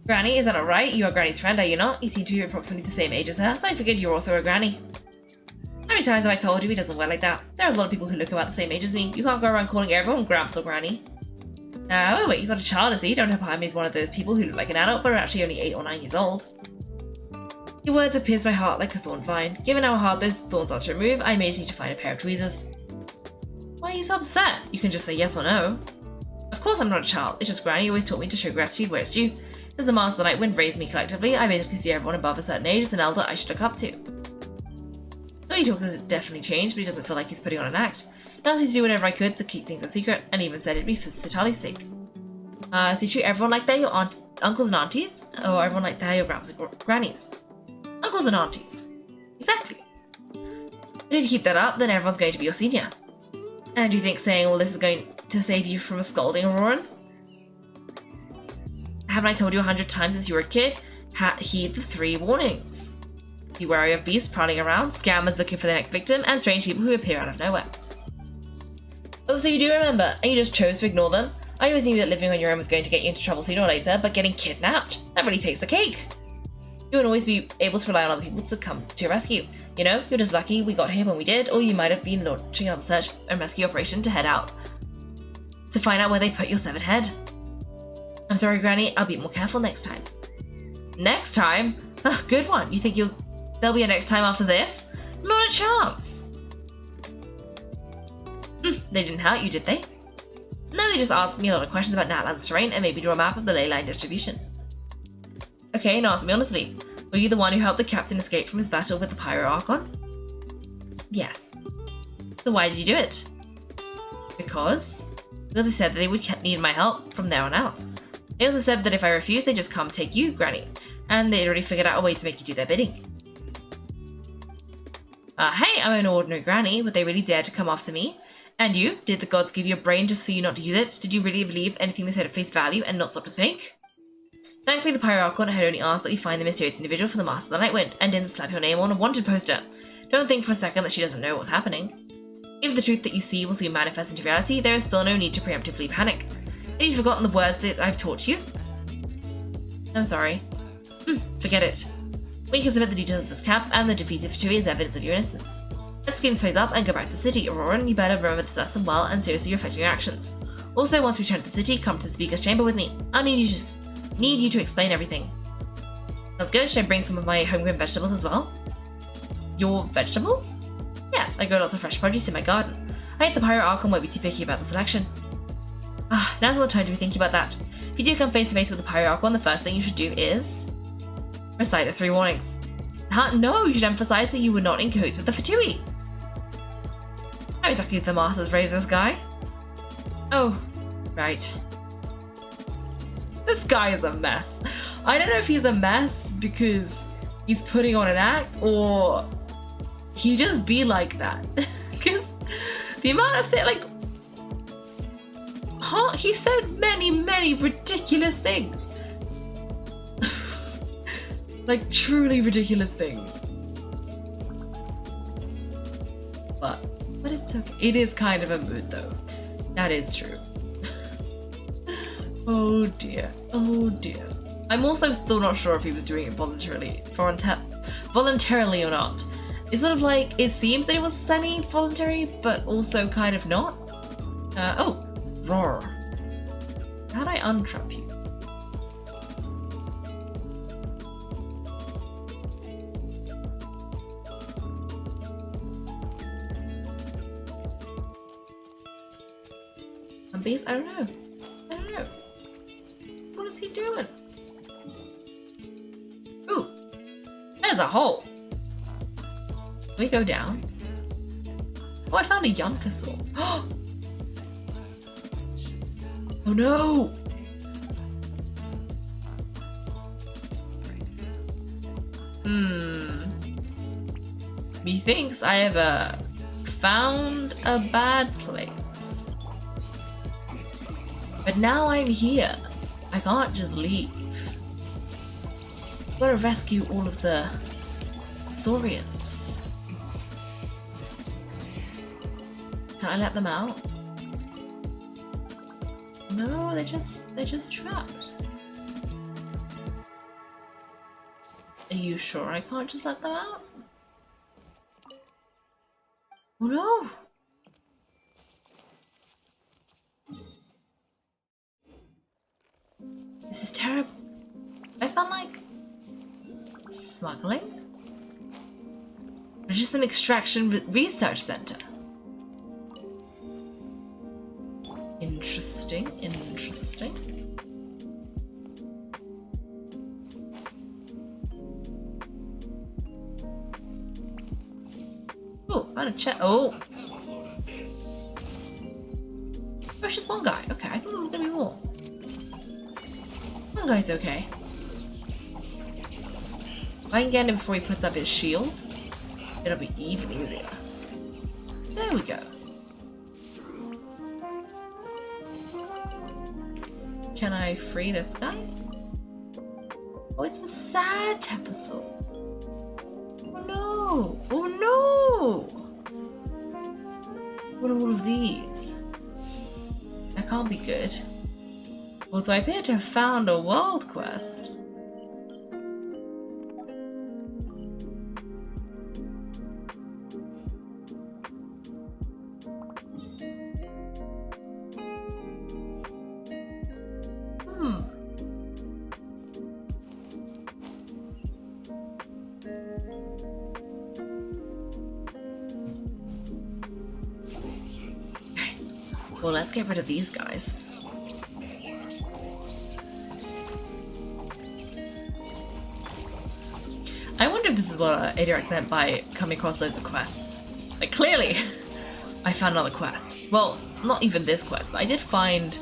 A: Granny, is that not right? You are Granny's friend, are you not? You seem to be approximately the same age as her, so I figured you're also a Granny. How many times have I told you he doesn't work like that? There are a lot of people who look about the same age as me. You can't go around calling everyone Gramps or Granny. Oh wait, he's not a child, is he? Don't have behind me as one of those people who look like an adult but are actually only 8 or 9 years old. Your words have pierced my heart like a thorn vine. Given how hard those thorns are to remove, I may just need to find a pair of tweezers. Why are you so upset? You can just say yes or no. Of course I'm not a child, it's just Granny always taught me to show gratitude where it's due. As the Master of the Night Wind raised me collectively, I basically see everyone above a certain age as an elder I should look up to. The way he talks has definitely changed, but he doesn't feel like he's putting on an act. He asked me to do whatever I could to keep things a secret, and even said it'd be for Citlali's sake. So you treat everyone like they're your uncles and aunties, or everyone like they're your grandpas and grannies? Uncles and aunties. Exactly. But if you keep that up, then everyone's going to be your senior. And do you think saying all this is going to save you from a scolding, Ororon? Haven't I told you 100 times since you were a kid? Heed the 3 warnings. Be wary of beasts prowling around, scammers looking for their next victim, and strange people who appear out of nowhere. Oh, so you do remember, and you just chose to ignore them? I always knew that living on your own was going to get you into trouble sooner or later, but getting kidnapped? That really takes the cake. You would always be able to rely on other people to come to your rescue. You know, you're just lucky we got here when we did, or you might have been launching another search and rescue operation to head out. To find out where they put your severed head. I'm sorry, Granny, I'll be more careful next time. Next time? Oh, good one. You think there'll be a next time after this? Not a chance. They didn't hurt you, did they? No, they just asked me a lot of questions about Natlan's terrain and maybe draw a map of the ley line distribution. Okay, now answer me honestly. Were you the one who helped the captain escape from his battle with the Pyro Archon? Yes. So why did you do it? Because? They also said that they would need my help from there on out. They also said that if I refused, they'd just come take you, Granny, and they'd already figured out a way to make you do their bidding. Hey, I'm an ordinary granny, but they really dared to come after me. And you? Did the gods give you a brain just for you not to use it? Did you really believe anything they said at face value and not stop to think? Thankfully, the Pyroarchon had only asked that we find the mysterious individual for the Master of the Nightwind, and didn't slap your name on a wanted poster. Don't think for a second that she doesn't know what's happening. If the truth that you see will soon manifest into reality, there is still no need to preemptively panic. Have you forgotten the words that I've taught you? I'm sorry. Forget it. We can submit the details of this cap and the defeated Fatui as evidence of your innocence. Let's clean this place up and go back to the city. Ororon, you better remember this lesson well and seriously reflect on your actions. Also, once we return to the city, come to the speaker's chamber with me. I need you to explain everything. Sounds good. Should I bring some of my homegrown vegetables as well? Your vegetables? Yes, I grow lots of fresh produce in my garden. I think the Pyroarchon won't be too picky about the selection. Now's not the time to be thinking about that. If you do come face to face with the Pyroarchon, the first thing you should do is recite the 3 warnings. No, you should emphasize that you were not in cahoots with the Fatui. How exactly did the Masters raise this guy? Oh, right. This guy is a mess. I don't know if he's a mess because he's putting on an act or he just be like that. Because the amount of things, like, he said many ridiculous things. Like, truly ridiculous things. But it's okay. It is kind of a mood, though. That is true. Oh dear. Oh dear. I'm also still not sure if he was doing it voluntarily or not. It's sort of like, it seems that it was semi-voluntary, but also kind of not. Oh, roar. How'd I untrap you? Beast? I don't know. What is he doing? Ooh, there's a hole. Can we go down? Oh, I found a Yonka sword. Oh no! Methinks I have found a bad place. But now I'm here. I can't just leave. I've got to rescue all of the Saurians. Can I let them out? No, they're just trapped. Are you sure I can't just let them out? Oh no! This is terrible. I felt like smuggling? It's just an extraction research center. Interesting. Oh, found a chest. Oh, it's just one guy. Okay, I thought there was gonna be more. One guy's okay. If I can get him before he puts up his shield, it'll be even easier. There we go. Can I free this guy? Oh, it's a sad episode. Oh no! Oh no! What are all of these? That can't be good. Also, I appear to have found a world quest. Well, let's get rid of these guys. I wonder if this is what ADRX meant by coming across loads of quests. Like, clearly, I found another quest. Well, not even this quest, but I did find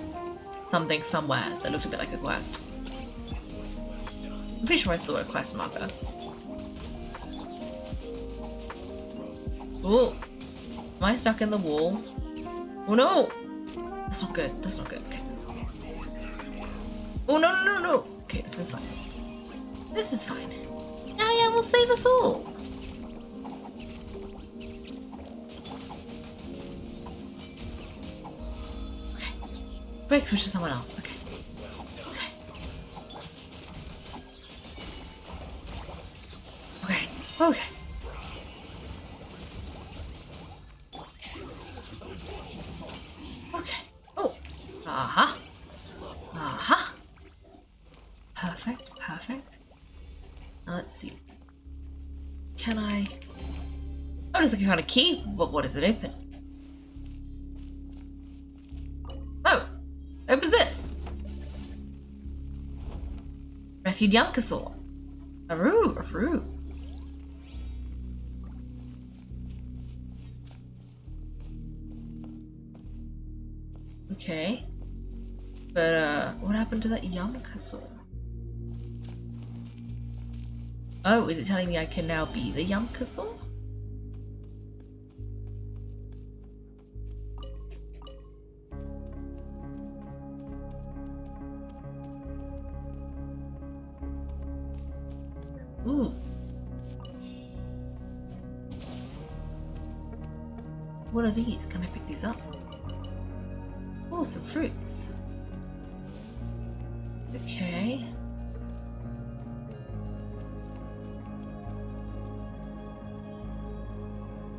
A: something somewhere that looked a bit like a quest. I'm pretty sure I saw a quest marker. Oh, am I stuck in the wall? Oh no! That's not good. That's not good. Okay. Oh no no no no! Okay, this is fine. This is fine. Yeah, yeah, we'll save us all. Okay. Quick, switch to someone else. Okay. Okay. Okay. Okay. Okay. Oh. Aha. Aha. Perfect. Perfect. Now let's see. Can I? Oh, looks like I found a key. But what does it open? Oh, opens this. Rescued Yamkasaur. Aru, Aru. Okay. But what happened to that Yamkasaur? Oh, is it telling me I can now be the Yamkasaur? Ooh. What are these? Can I pick these up? Oh, some fruits. Okay.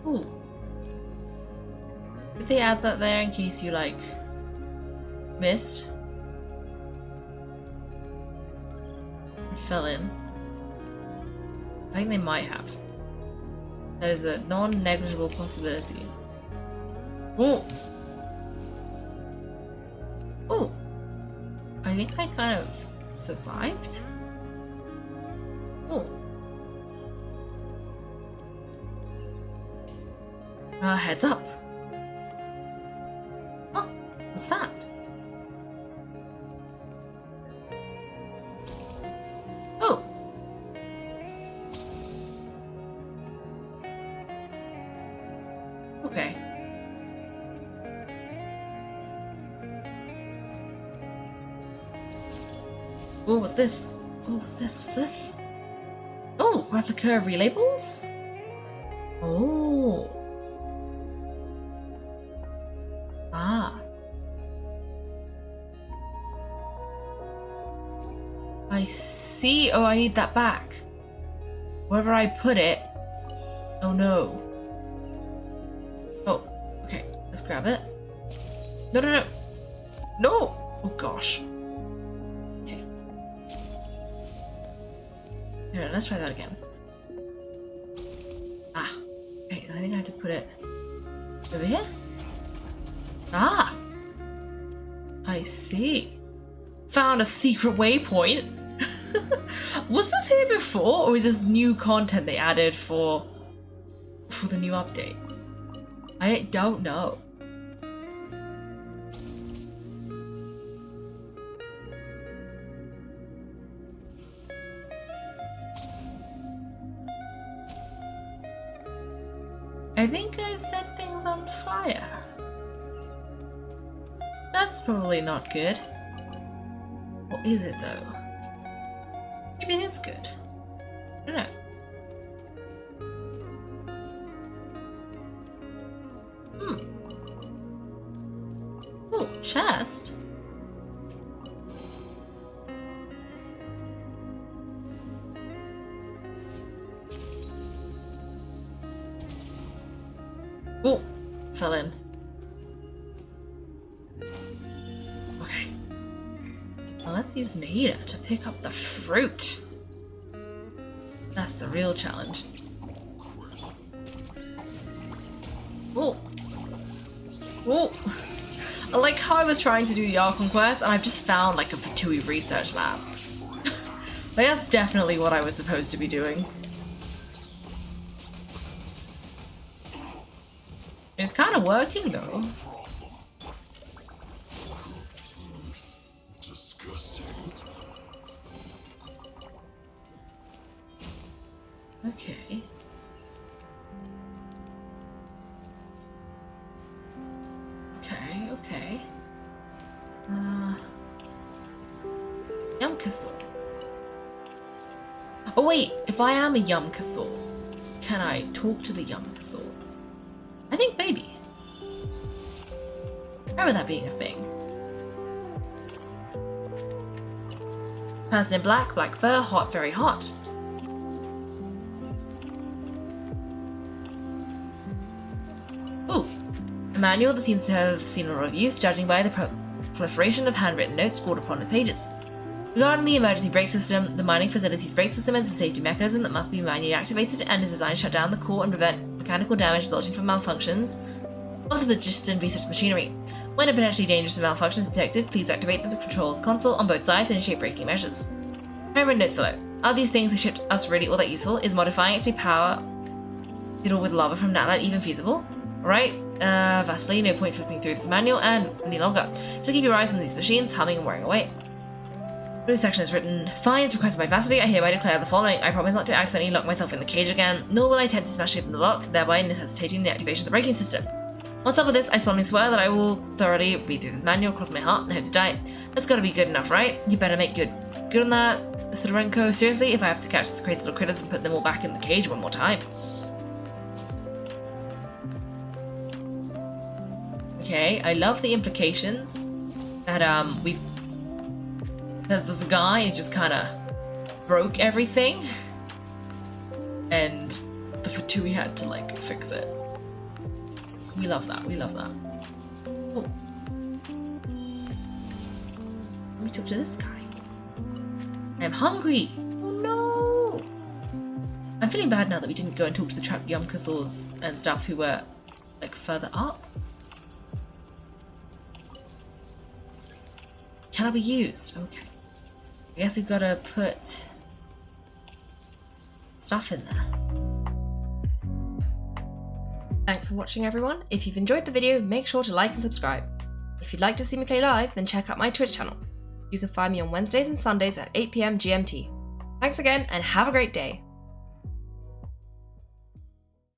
A: Ooh. Did they add that there in case you, like, missed? And fell in. I think they might have. There's a non-negligible possibility. Oh! Oh! I think I kind of survived? Oh. Heads up. Oh, what's that? Oh. Okay. Oh, what's this? Oh, what's this? What's this? Oh, replica relabels? Oh. Ah. I see. Oh, I need that back. Wherever I put it. Oh no. Oh, okay. Let's grab it. No, no, no. No! Oh gosh. Okay. Here, let's try that again. Ah. Okay, I think I have to put it over here. Ah! I see. Found a secret waypoint. Was this here before, or is this new content they added for the new update? I don't know. I think I set things on fire. That's probably not good. Or is it though? Maybe it is good. I don't know. Oh, chest? Oh, fell in. Okay. I'll let use Nahida to pick up the fruit. That's the real challenge. Oh. Oh. I like how I was trying to do the Archon quest and I've just found like a Fatui research lab. Like that's definitely what I was supposed to be doing. It's kind of working though. Okay. Okay. Yumkathor. Oh wait, if I am a Yumkathor, can I talk to the Yumkathors? I think maybe. Remember that being a thing. Person in black, black fur, hot, very hot. Ooh, a manual that seems to have seen a lot of use, judging by the proliferation of handwritten notes scrawled upon its pages. Regarding the emergency brake system, the mining facility's brake system is a safety mechanism that must be manually activated and is designed to shut down the core and prevent mechanical damage resulting from malfunctions of the distant research machinery. When a potentially dangerous malfunction is detected, please activate the controls console on both sides and initiate braking measures. Handwritten notes below. Are these things they shipped us really all that useful? Is modifying it to power it all with lava from Natlat even feasible? Alright, vastly, no point flipping through this manual and any longer. Just keep your eyes on these machines, humming and wearing away. This section is written, Fines requested by Vasily, I hereby declare the following. I promise not to accidentally lock myself in the cage again, nor will I attempt to smash open the lock, thereby necessitating the activation of the braking system. On top of this, I solemnly swear that I will thoroughly read through this manual, cross my heart, and hope to die. That's gotta be good enough, right? You better make good on that, Sidorenko. Seriously, if I have to catch these crazy little critters and put them all back in the cage one more time. Okay, I love the implications that there's a guy who just kind of broke everything, and the Fatui had to like fix it. We love that. We love that. Oh, let me talk to this guy. I'm hungry. Oh no! I'm feeling bad now that we didn't go and talk to the trapped Yumkathors and stuff who were like further up. Cannot be used. Okay. I guess we've got to put stuff in there. Thanks for watching, everyone. If you've enjoyed the video, make sure to like and subscribe. If you'd like to see me play live, then check out my Twitch channel. You can find me on Wednesdays and Sundays at 8 PM GMT. Thanks again, and have a great day.